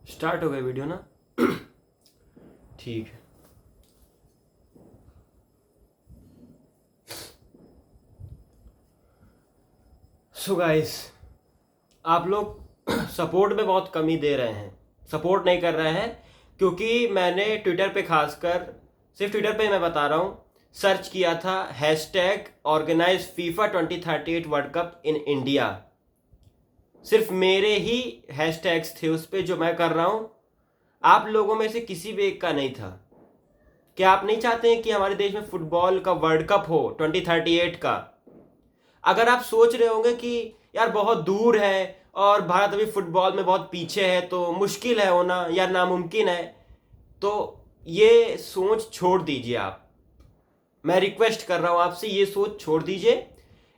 Start हो गई video ना। ठीक है। सो गाइस, आप लोग सपोर्ट में बहुत कमी दे रहे हैं, सपोर्ट नहीं कर रहे हैं, क्योंकि मैंने ट्विटर पे, खासकर सिर्फ ट्विटर पे मैं बता रहा हूँ, सर्च किया था hashtag organise FIFA 2038 world cup in India. सिर्फ मेरे ही हैशटैग्स थे उस पर जो मैं कर रहा हूँ, आप लोगों में से किसी भी एक का नहीं था। क्या आप नहीं चाहते हैं कि हमारे देश में फुटबॉल का वर्ल्ड कप हो 2038 का? अगर आप सोच रहे होंगे कि यार बहुत दूर है और भारत अभी फुटबॉल में बहुत पीछे है तो मुश्किल है होना या नामुमकिन है, तो ये सोच छोड़ दीजिए। आप, मैं रिक्वेस्ट कर रहा हूं आपसे, ये सोच छोड़ दीजिए।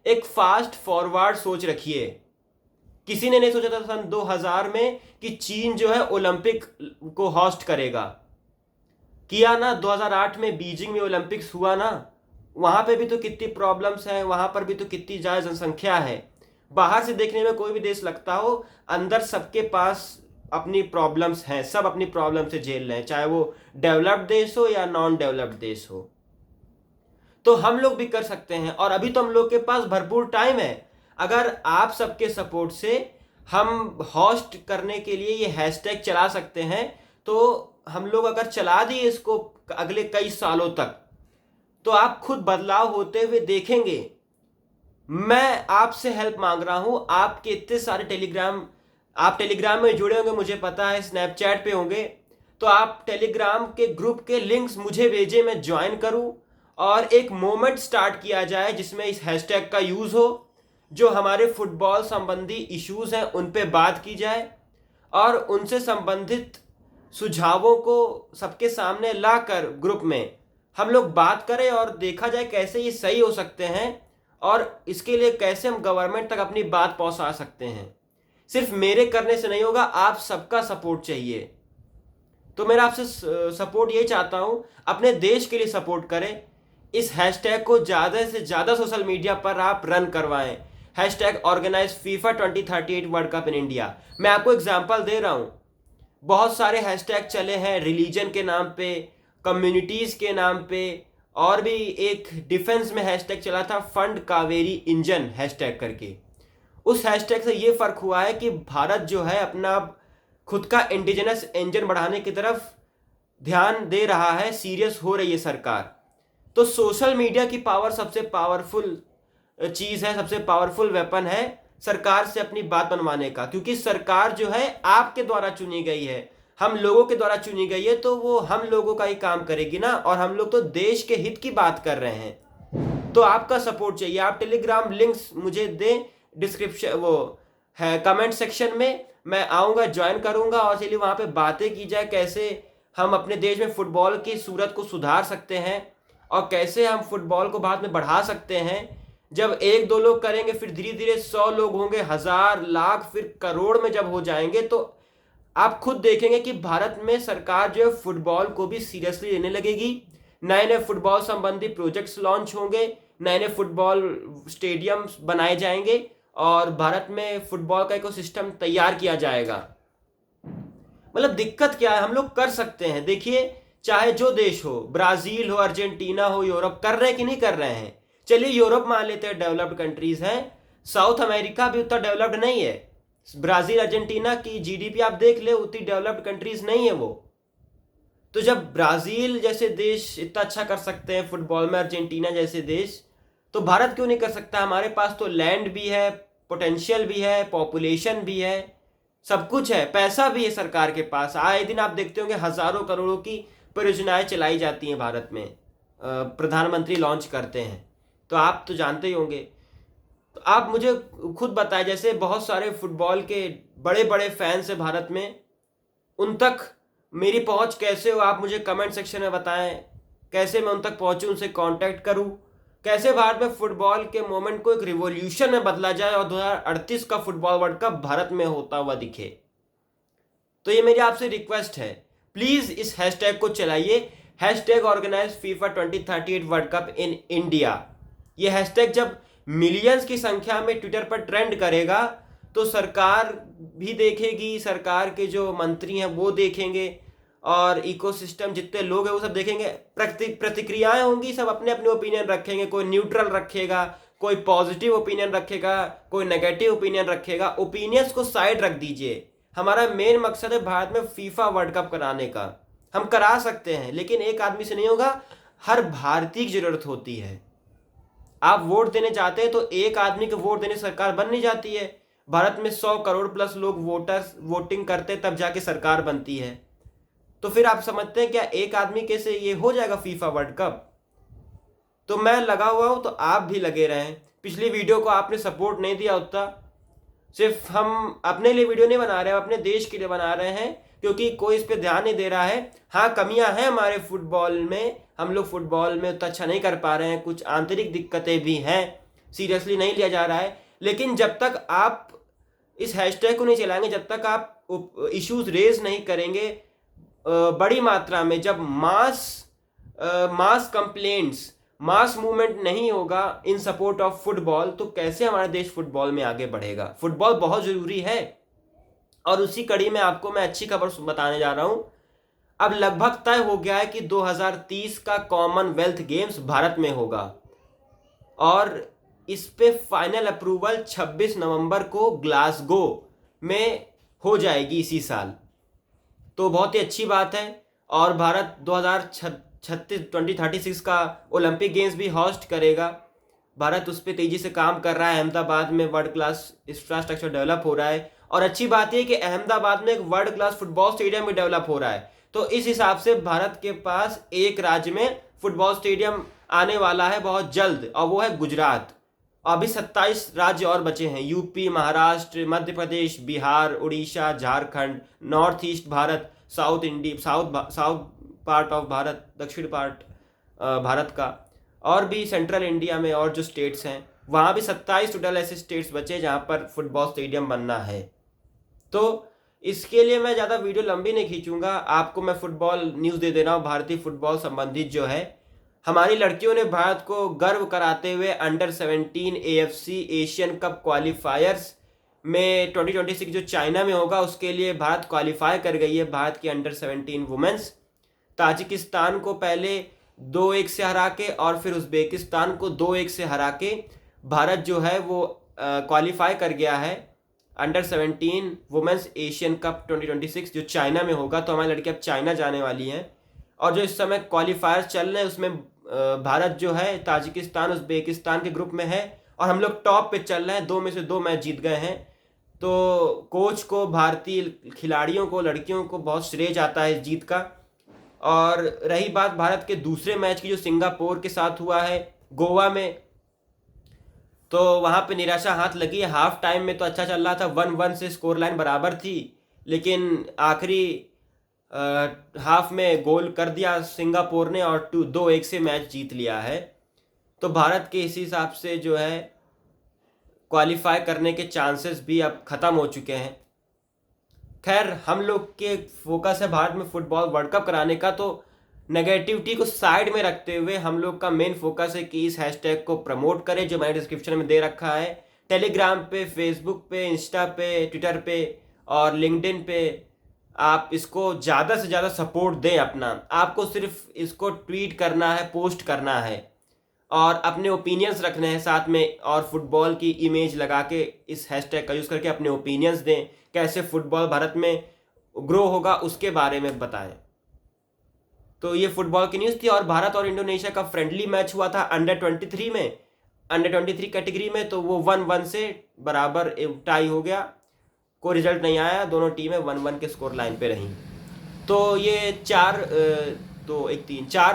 एक फास्ट फॉरवर्ड सोच रखिए। किसी ने नहीं सोचा था सन 2000 में कि चीन जो है ओलंपिक को होस्ट करेगा। किया ना, 2008 में बीजिंग में ओलंपिक्स हुआ ना, वहां पे भी तो कितनी प्रॉब्लम्स हैं, वहां पर भी तो कितनी ज्यादा जनसंख्या है। बाहर से देखने में कोई भी देश लगता हो, अंदर सबके पास अपनी प्रॉब्लम्स हैं, सब अपनी प्रॉब्लम से झेल रहे हैं, चाहे वो डेवलप्ड देश हो या नॉन डेवलप्ड देश हो। तो हम लोग भी कर सकते हैं, और अभी तो हम लोग के पास भरपूर टाइम है। अगर आप सबके सपोर्ट से हम होस्ट करने के लिए ये हैशटैग चला सकते हैं, तो हम लोग अगर चला दिए इसको अगले कई सालों तक, तो आप खुद बदलाव होते हुए देखेंगे। मैं आपसे हेल्प मांग रहा हूं। आपके इतने सारे आप टेलीग्राम में जुड़े होंगे, मुझे पता है, स्नैपचैट पे होंगे, तो आप टेलीग्राम के ग्रुप के लिंक्स मुझे भेजें, मैं ज्वाइन करूं और एक मोमेंट स्टार्ट किया जाए जिसमें इस हैशटैग का यूज हो। जो हमारे फुटबॉल संबंधी इश्यूज हैं उन पे बात की जाए और उनसे संबंधित सुझावों को सबके सामने लाकर ग्रुप में हम लोग बात करें और देखा जाए कैसे ये सही हो सकते हैं और इसके लिए कैसे हम गवर्नमेंट तक अपनी बात पहुंचा सकते हैं। सिर्फ मेरे करने से नहीं होगा, आप सबका सपोर्ट चाहिए। तो मेरा आपसे सपोर्ट ये चाहता हूं, अपने देश के लिए सपोर्ट करें। इस हैशटैग को ज़्यादा से ज़्यादा सोशल मीडिया पर आप रन करवाएं। Hashtag organise FIFA 2038 world cup in India. मैं आपको एग्जाम्पल दे रहा हूँ, बहुत सारे हैशटैग चले हैं रिलीजन के नाम पे, कम्युनिटीज़ के नाम पे, और भी एक डिफेंस में हैशटैग चला था फंड कावेरी इंजन हैशटैग करके। उस हैशटैग से ये फर्क हुआ है कि भारत जो है अपना खुद का इंडिजिनस इंजन बढ़ाने की तरफ ध्यान दे रहा है, सीरियस हो रही है सरकार। तो सोशल मीडिया की पावर सबसे पावरफुल चीज़ है, सबसे पावरफुल वेपन है सरकार से अपनी बात मनवाने का, क्योंकि सरकार जो है आपके द्वारा चुनी गई है, हम लोगों के द्वारा चुनी गई है, तो वो हम लोगों का ही काम करेगी ना। और हम लोग तो देश के हित की बात कर रहे हैं, तो आपका सपोर्ट चाहिए। आप टेलीग्राम लिंक्स मुझे दें, डिस्क्रिप्शन वो है कमेंट सेक्शन में, मैं आऊँगा, ज्वाइन करूँगा और चलिए वहाँ पे बातें की जाए कैसे हम अपने देश में फुटबॉल की सूरत को सुधार सकते हैं और कैसे हम फुटबॉल को बाद में बढ़ा सकते हैं। जब एक दो लोग करेंगे, फिर धीरे धीरे 100 लोग होंगे, 1000, लाख, फिर करोड़ में जब हो जाएंगे, तो आप खुद देखेंगे कि भारत में सरकार जो है फुटबॉल को भी सीरियसली लेने लगेगी। नए नए फुटबॉल संबंधी प्रोजेक्ट्स लॉन्च होंगे, नए नए फुटबॉल स्टेडियम्स बनाए जाएंगे और भारत में फुटबॉल का इकोसिस्टम तैयार किया जाएगा। मतलब दिक्कत क्या है, हम लोग कर सकते हैं। देखिए, चाहे जो देश हो, ब्राजील हो, अर्जेंटीना हो, यूरोप, कर रहे हैं कि नहीं कर रहे हैं। चलिए यूरोप मान लेते हैं, डेवलप्ड कंट्रीज हैं। साउथ अमेरिका भी उतना डेवलप्ड नहीं है। ब्राजील अर्जेंटीना की जीडीपी आप देख ले, उतनी डेवलप्ड कंट्रीज नहीं है वो। तो जब ब्राजील जैसे देश इतना अच्छा कर सकते हैं फुटबॉल में, अर्जेंटीना जैसे देश, तो भारत क्यों नहीं कर सकता? हमारे पास तो लैंड भी है, पोटेंशियल भी है, पॉपुलेशन भी है, सब कुछ है, पैसा भी है सरकार के पास। आए दिन आप देखते होंगे हजारों करोड़ों की परियोजनाएं चलाई जाती हैं भारत में, प्रधानमंत्री लॉन्च करते हैं, तो आप तो जानते ही होंगे। तो आप मुझे खुद बताएं, जैसे बहुत सारे फुटबॉल के बड़े बड़े फैंस हैं भारत में, उन तक मेरी पहुंच कैसे हो? आप मुझे कमेंट सेक्शन में बताएं, कैसे मैं उन तक पहुंचूं, उनसे कांटेक्ट करूं, कैसे भारत में फुटबॉल के मोमेंट को एक रिवॉल्यूशन में बदला जाए और 2038 का फुटबॉल वर्ल्ड कप भारत में होता हुआ दिखे। तो ये मेरी आपसे रिक्वेस्ट है, प्लीज इस हैशटैग को चलाइए, hashtag organise FIFA 2038 world cup in India. ये हैशटैग जब मिलियंस की संख्या में ट्विटर पर ट्रेंड करेगा, तो सरकार भी देखेगी, सरकार के जो मंत्री हैं वो देखेंगे, और इकोसिस्टम जितने लोग हैं वो सब देखेंगे। प्रतिक्रियाएं होंगी, सब अपने अपने ओपिनियन रखेंगे, कोई न्यूट्रल रखेगा, कोई पॉजिटिव ओपिनियन रखेगा, कोई नेगेटिव ओपिनियन रखेगा। ओपिनियंस को साइड रख दीजिए। हमारा मेन मकसद है भारत में फीफा वर्ल्ड कप कराने का। हम करा सकते हैं, लेकिन एक आदमी से नहीं होगा, हर भारतीय की जरूरत होती है। आप वोट देने चाहते हैं तो एक आदमी को वोट देने सरकार बन नहीं जाती है। भारत में 100 करोड़ प्लस लोग वोटिंग करते तब जाके सरकार बनती है। तो फिर आप समझते हैं क्या एक आदमी कैसे ये हो जाएगा फीफा वर्ल्ड कप? तो मैं लगा हुआ हूं, तो आप भी लगे रहें। पिछली वीडियो को आपने सपोर्ट नहीं दिया उतना। सिर्फ हम अपने लिए वीडियो नहीं बना रहे हैं, अपने देश के लिए बना रहे हैं, क्योंकि कोई इस पर ध्यान नहीं दे रहा है। हाँ, कमियां हैं हमारे फुटबॉल में, हम लोग फुटबॉल में उतना अच्छा नहीं कर पा रहे हैं, कुछ आंतरिक दिक्कतें भी हैं, सीरियसली नहीं लिया जा रहा है। लेकिन जब तक आप इस हैशटैग को नहीं चलाएंगे, जब तक आप इश्यूज रेज नहीं करेंगे बड़ी मात्रा में, जब मास कंप्लेंट्स, मास मूवमेंट नहीं होगा इन सपोर्ट ऑफ फुटबॉल, तो कैसे हमारा देश फुटबॉल में आगे बढ़ेगा? फुटबॉल बहुत जरूरी है। और उसी कड़ी में आपको मैं अच्छी खबर बताने जा रहा हूं। अब लगभग तय हो गया है कि 2030 का कॉमनवेल्थ गेम्स भारत में होगा, और इस पे फाइनल अप्रूवल 26 नवंबर को ग्लासगो में हो जाएगी इसी साल। तो बहुत ही अच्छी बात है। और भारत 2036 का ओलंपिक गेम्स भी होस्ट करेगा। भारत उस पर तेजी से काम कर रहा है। अहमदाबाद में वर्ल्ड क्लास इंफ्रास्ट्रक्चर डेवलप हो रहा है, और अच्छी बात यह कि अहमदाबाद में एक वर्ल्ड क्लास फुटबॉल स्टेडियम भी डेवलप हो रहा है। तो इस हिसाब से भारत के पास एक राज्य में फुटबॉल स्टेडियम आने वाला है बहुत जल्द, और वो है गुजरात। अभी 27 राज्य और बचे हैं, UP, Maharashtra, Madhya Pradesh, Bihar, Orissa, Jharkhand, north east Bharat, south part of Bharat, दक्षिण पार्ट भारत का, और भी सेंट्रल इंडिया में और जो स्टेट्स हैं वहाँ भी 27 टोटल ऐसे स्टेट्स बचे जहाँ पर फुटबॉल स्टेडियम बनना है। तो इसके लिए मैं ज़्यादा वीडियो लंबी नहीं खींचूंगा, आपको मैं फुटबॉल न्यूज़ दे दे रहा हूँ। भारतीय फुटबॉल संबंधित जो है, हमारी लड़कियों ने भारत को गर्व कराते हुए अंडर 17 AFC एशियन कप क्वालिफायर्स में 2026 जो चाइना में होगा उसके लिए भारत क्वालिफाई कर गई है। भारत की अंडर 17 वुमेन्स ताजिकिस्तान को पहले 2-1 से हरा के, और फिर उज्बेकिस्तान को 2-1 से हरा के भारत जो है वो क्वालिफाई कर गया है अंडर 17 वुमेन्स एशियन कप 2026 जो चाइना में होगा। तो हमारी लड़की अब चाइना जाने वाली हैं, और जो इस समय क्वालिफायर चल रहे हैं उसमें भारत जो है ताजिकिस्तान, उज्बेकिस्तान के ग्रुप में है, और हम लोग टॉप पे चल रहे हैं। 2 में से 2 मैच जीत गए हैं। तो कोच को, भारतीय खिलाड़ियों को, लड़कियों को बहुत श्रेय जाता है इस जीत का। और रही बात भारत के दूसरे मैच की जो सिंगापुर के साथ हुआ है गोवा में, तो वहाँ पे निराशा हाथ लगी है। हाफ टाइम में तो अच्छा चल रहा था, 1-1 से स्कोर लाइन बराबर थी, लेकिन आखिरी हाफ में गोल कर दिया सिंगापुर ने, और 2-1 से मैच जीत लिया है। तो भारत के इस हिसाब से जो है क्वालिफाई करने के चांसेस भी अब ख़त्म हो चुके हैं। खैर, हम लोग के फोकस है भारत में फुटबॉल वर्ल्ड कप कराने का, तो नेगेटिविटी को साइड में रखते हुए हम लोग का मेन फोकस है कि इस हैशटैग को प्रमोट करें, जो मैंने डिस्क्रिप्शन में दे रखा है। टेलीग्राम पे, फेसबुक पे, इंस्टा पे, ट्विटर पे और लिंक्डइन पे आप इसको ज़्यादा से ज़्यादा सपोर्ट दें अपना। आपको सिर्फ इसको ट्वीट करना है, पोस्ट करना है, और अपने ओपिनियंस रखने हैं साथ में, और फुटबॉल की इमेज लगा के इस हैशटैग का यूज़ करके अपने ओपिनियंस दें। कैसे फुटबॉल भारत में ग्रो होगा उसके बारे में बताएं। तो ये फुटबॉल की न्यूज़ थी। और भारत और इंडोनेशिया का फ्रेंडली मैच हुआ था अंडर 23 में, अंडर 23 कैटेगरी में, तो वो 1-1 से बराबर टाई हो गया, कोई रिजल्ट नहीं आया, दोनों टीमें 1-1 के स्कोर लाइन पे रहीं। तो ये 4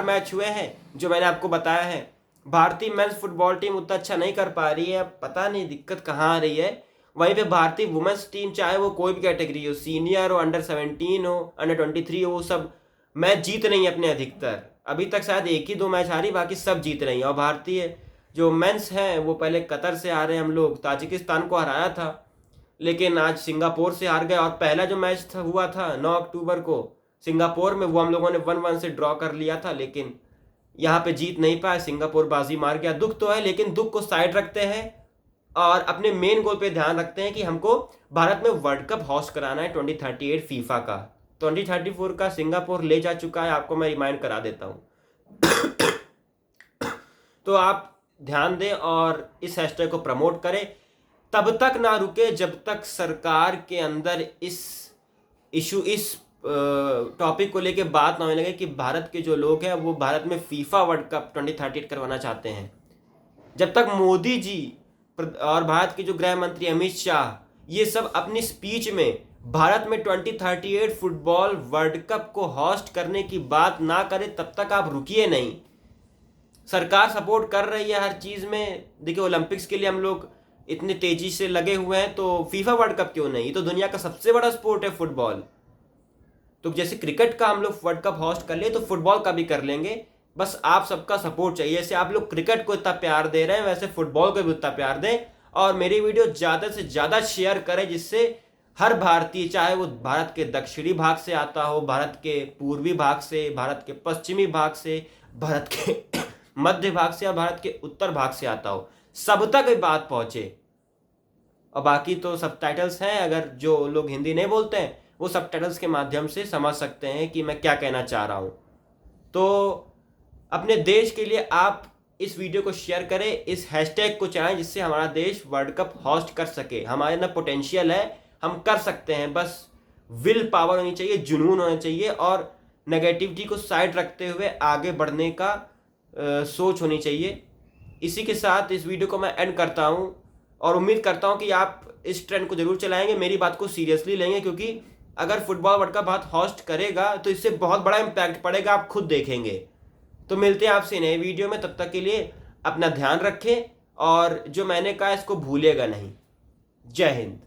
मैच हुए हैं जो मैंने आपको बताया है। भारतीय मेंस फुटबॉल टीम उतना अच्छा नहीं कर पा रही है, पता नहीं दिक्कत कहाँ आ रही है। वहीं पे भारतीय वुमेन्स टीम, चाहे वो कोई भी कैटेगरी हो, सीनियर हो, अंडर 17 हो, अंडर 23 हो, वो सब मैच जीत रही है अपने अधिकतर। अभी तक शायद 1-2 मैच हारी, बाकी सब जीत रही हैं। और भारतीय जो मेंस हैं वो पहले कतर से हारे, हम लोग ताजिकिस्तान को हराया था, लेकिन आज सिंगापुर से हार गए। और पहला जो मैच हुआ था 9 अक्टूबर को सिंगापुर में, वो हम लोगों ने 1-1 से ड्रॉ कर लिया था, लेकिन यहाँ पे जीत नहीं पाए, सिंगापुर बाजी मार गया। दुख तो है, लेकिन दुख को साइड रखते हैं और अपने मेन गोल पे ध्यान रखते हैं कि हमको भारत में वर्ल्ड कप होस्ट कराना है 2038 फीफा का। 2034 का सिंगापुर ले जा चुका है, आपको मैं रिमाइंड करा देता हूँ। तो आप ध्यान दें और इस हैशटैग को प्रमोट करें। तब तक ना रुके जब तक सरकार के अंदर इस टॉपिक को लेके बात ना होने लगे कि भारत के जो लोग हैं वो भारत में फीफा वर्ल्ड कप 2038 करवाना चाहते हैं। जब तक मोदी जी और भारत के जो गृह मंत्री अमित शाह ये सब अपनी स्पीच में भारत में 2038 फुटबॉल वर्ल्ड कप को होस्ट करने की बात ना करे, तब तक आप रुकिए नहीं। सरकार सपोर्ट कर रही है हर चीज़ में। देखिए, ओलंपिक्स के लिए हम लोग इतनी तेजी से लगे हुए हैं, तो फीफा वर्ल्ड कप क्यों नहीं? ये तो दुनिया का सबसे बड़ा स्पोर्ट है फुटबॉल। तो जैसे क्रिकेट का हम लोग वर्ल्ड कप होस्ट कर लिए, तो फुटबॉल का भी कर लेंगे। बस आप सबका सपोर्ट चाहिए। जैसे आप लोग क्रिकेट को इतना प्यार दे रहे हैं, वैसे फुटबॉल को भी उतना प्यार दें और मेरी वीडियो ज़्यादा से ज़्यादा शेयर करें, जिससे हर भारतीय, चाहे वो भारत के दक्षिणी भाग से आता हो, भारत के पूर्वी भाग से, भारत के पश्चिमी भाग से, भारत के मध्य भाग से या भारत के उत्तर भाग से आता हो, सब तक ये बात पहुंचे। और बाकी तो सबटाइटल्स हैं, अगर जो लोग हिंदी नहीं बोलते हैं वो सबटाइटल्स के माध्यम से समझ सकते हैं कि मैं क्या कहना चाह रहा हूँ। तो अपने देश के लिए आप इस वीडियो को शेयर करें, इस हैशटैग को चाहें, जिससे हमारा देश वर्ल्ड कप होस्ट कर सके। हमारे अंदर पोटेंशियल है, हम कर सकते हैं। बस विल पावर होनी चाहिए, जुनून होना चाहिए और नेगेटिविटी को साइड रखते हुए आगे बढ़ने का सोच होनी चाहिए। इसी के साथ इस वीडियो को मैं एंड करता हूँ और उम्मीद करता हूँ कि आप इस ट्रेंड को जरूर चलाएंगे, मेरी बात को सीरियसली लेंगे, क्योंकि अगर football world cup Bharat host करेगा तो इससे बहुत बड़ा इम्पैक्ट पड़ेगा, आप खुद देखेंगे। तो मिलते हैं आपसे नए वीडियो में, तब तक के लिए अपना ध्यान रखें और जो मैंने कहा इसको भूलिएगा नहीं। जय हिंद।